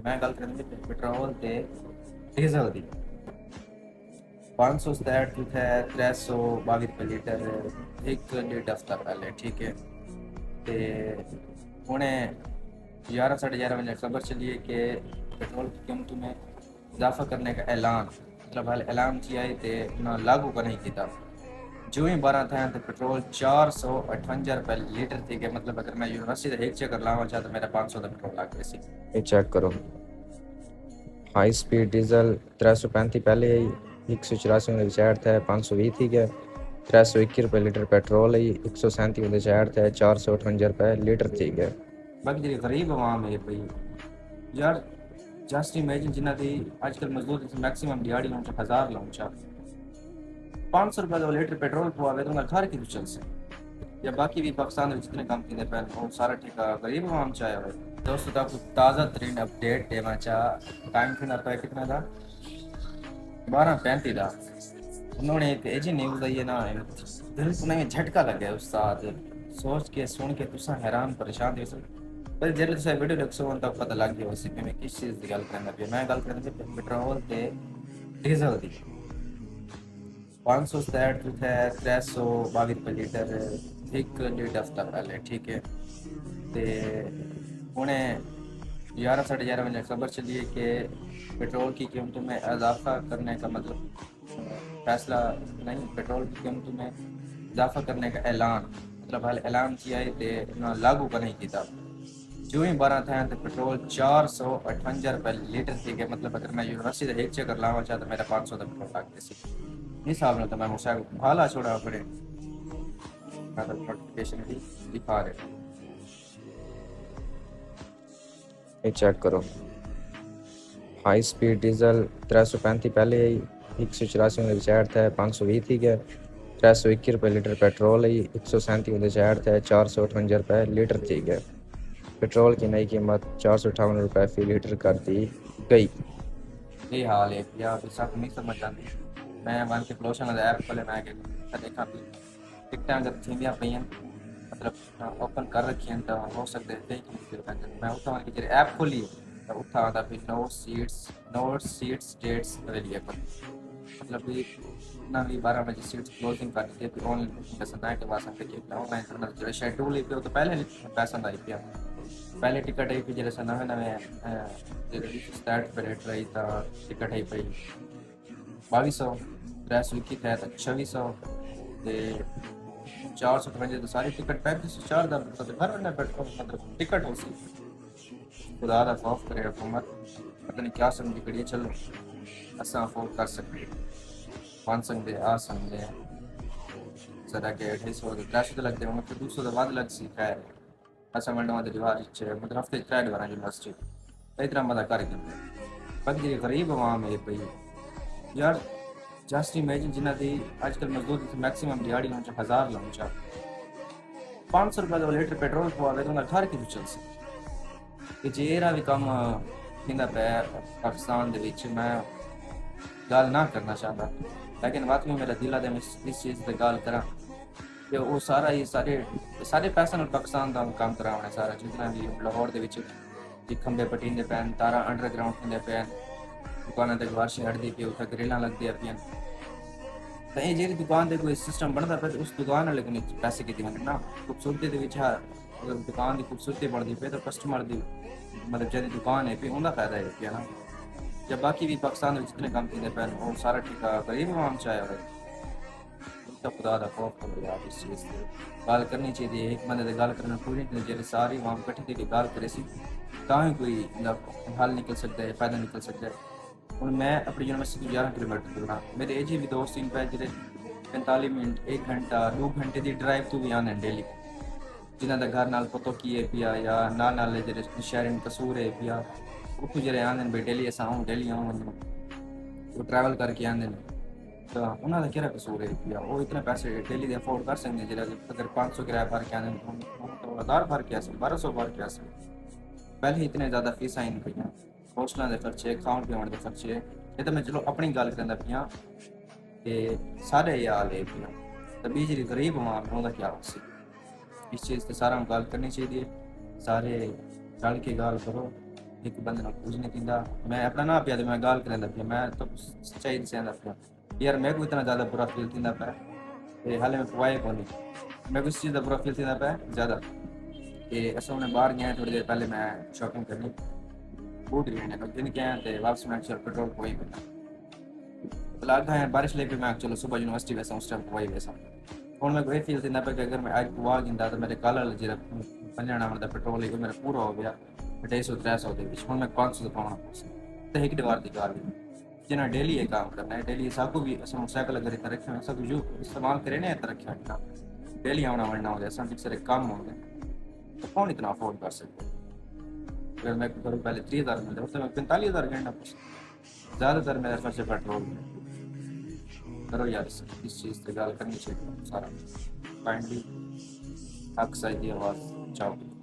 मैं गल करनी पेट्रोल ते डीजल दी 567 की है 322 रुपये लीटर एक डेढ़ हफ्ता पहले ठीक है। ते हुणे 11 साढ़े 11 बजे खबर चली है कि पेट्रोल की कीमतों में इजाफा करने का ऐलान मतलब हाल ऐलान किया है ते ना लागू का नहीं किया। जो ही 12 था तो पेट्रोल 458 रुपये लीटर थी कि मतलब अगर मैं यूनिवर्सिटी एक चक्कर लावा चाहता मेरा 500 का पेट्रोल लाग गई। ये चेक करो। हाई स्पीड डीजल 335 पहले आई, 184 में रिचार्ज था, 520 थी गया, 321 रुपये लीटर पेट्रोल आई, 137 में रिचार्ज था, 458 रुपये लीटर थी गया। बाकी जी गरीब आवाम है भाई यार जस्ट इमेजिन जिन्हें दी आजकल मजदूर मैक्सिमम दिहाड़ी लाउंचा 1000 लाउंचा 500 रुपये का लीटर पेट्रोल पवावे तो घर की चल से या बाकी भी पाकिस्तान में जितने कंपनी ने पहले वो सारा ठेका गरीब आवाम चाहे हुए। दोस्तों तो आपको ताज़ा तरीन अपडेट देना चाह टाइम फिर पे कितना था 12:35 था। उन्होंने एक ऐसी न्यूज़ आई है ना दिल को नहीं झटका लगे उस्ताद सोच के सुन के तुसा हैरान परेशान थे पर जरूर तुसा वीडियो देखो तब पता लग गया उसी में किस चीज़ की गल करना पे मैं गल करना पे पेट्रोल ते डीजल दी 567 जो है 322 रुपये लीटर एक डेढ़ हफ्ता पहले ठीक है। ते हुणे 11 साढ़े 11 बजे खबर चली है कि पेट्रोल की कीमतों में इजाफा करने का मतलब फैसला नहीं पेट्रोल की कीमतों में इजाफा करने का ऐलान मतलब हाल ऐलान किया है तो ना लागू का नहीं किया। जो ही 12 था तो पेट्रोल 458 रुपये लीटर थी कि मतलब अगर मैं यूनिवर्सिटी एक चक्कर लावा चाहता मेरा 500 का पेट्रोल लाग गया। हिसाब ना तो मैं मुझे भाला छोड़ा पड़े नोटिफिकेशन भी दिखा रहे। ये चेक करो। हाई स्पीड डीजल 335 पहले आई, 184 में रिचार्ज था, 520 थी गया, 321 रुपये लीटर पेट्रोल आई, 137 में रिचार्ज था, 458 रुपये लीटर थी गया। पेट्रोल की नई कीमत 458 रुपये फी लीटर कर दी गई। ये हाल है या अभी सब नहीं समझ आती। मैं वन के प्रोशन ऐप खोले मैं देखा भी टिकटा अगर थीमिया पई मतलब ओपन कर रखी हैं तो हो सकते हैं कि मैं उठा की जरी ऐप खोली तो उठा आता भी नो सीट्स डेट्स अवेलेबल मतलब भी ना भी 12 बजे सीट्स क्लोजिंग कर दी थी ऑनलाइन पैसा ना के वास्ते कि ऑनलाइन करना जो शेड्यूल पे तो पहले पैसा आई पिया पहले टिकट आई पी जैसे नवे नवे स्टार्ट पे रेट रही था टिकट आई पई 2200 321 है तो 2600 458 तो सारी टिकट 3504 का मतलब घर वाले पेट्रोल मतलब टिकट हो सी खुदा दा खौफ करे हुकूमत पता नहीं क्या समझी करिए चलो असा अफोर्ड कर सकते मान सकते आ सकते हैं जरा के 250 300 लगते होंगे फिर 200 बाद लग सी खैर असा मंडवा दे दीवार मतलब हफ्ते ट्राइड बना यूनिवर्सिटी इतना मजा कर बाकी गरीब आवाम है भाई यार जस्ट इमेजिन जिन्हें दी आजकल मजदूर मैक्सिमम दिहाड़ी लाउंचा 1000 लाउंचा 500 रुपये का लीटर पेट्रोल पवावे तो घर की चल से कि जेरा भी कम हिंदा पे पाकिस्तान दे विच मैं गल ना करना चाहता लेकिन बात में मेरा दिल है मैं इस चीज़ पे गल करा कि वो सारा ही सारे पैसा पाकिस्तान का काम कराने सारा जितना भी लाहौर दे विच खंबे पटींदे पैन तारा अंडरग्राउंड होंदे पैन दुकाना ते बारिश हटदी पई उत्थे ग्रिलां लगदी पियां तो ये जेह्ड़ी दुकान ते कोई सिस्टम बनदा पे उस दुकान वाले कन्नै पैसे किते वंदे ना खूबसूरती दे विच अगर दुकान की खूबसूरती बढ़ती पे तो कस्टमर की मतलब जी दुकान है उनका फायदा है पिया ना या बाकी भी पाकिस्तान में जितने काम किए पैन वो सारा ठेका गरीब आवाम चाहे हुए तो खुदा का खौफ करो यार इस चीज़ से गल करनी चाहिए एक बंदे गल करना पूरी जे सारी आवाम कट्ठी की गल करे तां ही कोई हल निकल सकता है फायदा निकल सकता है। हूँ मैं अपनी यूनिवर्सिटी 11 किलोमीटर दूर हाँ मेरे एज भी दोस्त इन पे जो 45 मिनट 1 घंटा 2 घंटे की ड्राइव तो भी आने डेली जिन्हों का घर नाल पतो की है पिया या नाल जो शहर कसूर है पिया उठू जो आते भाई डेली अस आऊँ डेली आऊँ वो ट्रैवल करके आते हैं तो उन्होंने क्या कसूर है पिया वो इतने पैसे डेली दे अफोर्ड कर सकते हैं जो अगर 500 किराया भर के आते तो 1000 भर के आ सकते 1200 भर के आ सकते पहले ही इतने ज़्यादा फीसा इन पई होस्टलों के खर्चे खाण पीण के खर्चे ये तो मैं चलो अपनी गल करना पियाँ कि सारे ये हाल है पियाँ तो भी जी गरीब आवाम है क्या हो इस चीज़ से सारा गल करनी चाहिए सारे रल के गल करो एक बंदे नाल कुछ नहीं थींदा मैं अपना ना पिया तो मैं गाल करंदा पिया मैं तो सच्चाई दस्यांदा पिया यार मैं को इतना ज़्यादा बुरा फील थींदा पिया ते हाले मैं पवाए कोनी मैं को इस चीज़ दा बुरा फील थींदा पिया ज़्यादा कि असां हुणे बाहर गए थोड़ी देर पहले मैं शॉपिंग करनी बूट लेने तो दिन गए ते वापस मैं चल पेट्रोल पवाई बना लगा है बारिश लेके मैं चलो सुबह यूनिवर्सिटी वैसा उस टाइम पवाई वैसा हुन मैं को ये फील थींदा पिया कि अगर मैं अज पवा गिंदा तो मेरे कल जेह्ड़ा 50 दा पेट्रोल है मेरा पूरा हो गया 250-300 ਦੇ ਵਿੱਚ ਹੁਣ मैं 500 ਪਾਉਣਾ ਤੇ ਇੱਕ ਦੀਵਾਰ ਦੀ ਗੱਲ जिन्हें डेली ये काम करना है डेली सबको भी ऐसे मोटरसाइकिल अगर इतना रखे सब जो इस्तेमाल करें ना इतना रखे ना डेली आना वरना हो जाए सब सारे काम हो गए तो कौन इतना अफोर्ड कर सकते अगर मैं करूँ पहले 30,000 मिलता है तो मैं 45,000 करना ज़्यादातर मेरे खर्चे पेट्रोल करो यार इस चीज़ से गल करनी चाहिए सारा काइंडली हक सही आवाज़ चाहो